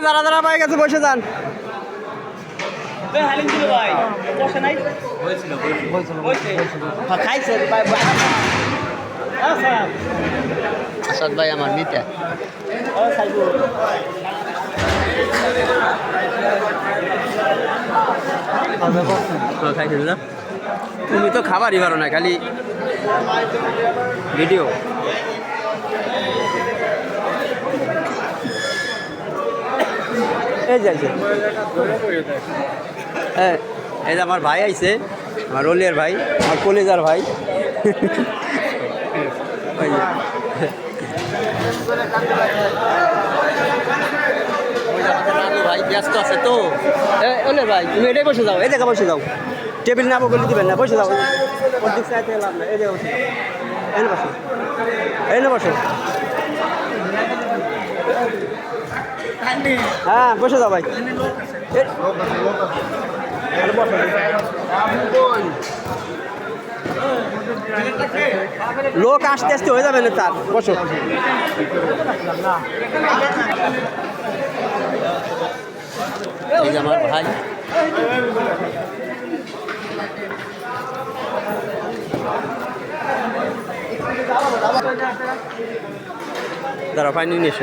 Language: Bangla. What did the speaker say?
দাঁড়া দাঁড়া পাই গেছে, বসে যান। আসাদ ভাই আমার নিতে খাইছিল না, তুমি তো খাবারই পারো না, খালি ভিডিও। এই যাইছে, হ্যাঁ এই যে আমার ভাই আইছে, আমার রলিয়ার ভাই, আমার কলেজার ভাই। ভাই ব্যস্ত আছে তো, ওলে ভাই তুমি এটাই বসে যাও, এই জায়গা বসে যাও, টেবিল না বলে দিবেন না, বসে যাও। ওর দিক চাইতে লাভ না, এই জায়গা বসে, এই না বসো, এই না বসো, হ্যাঁ বসে যাও ভাই। লোক আস্তে আস্তে হয়ে যাবে না, তার বসো। এই যে আমার ভাই, দাঁড়া পানি নিয়ে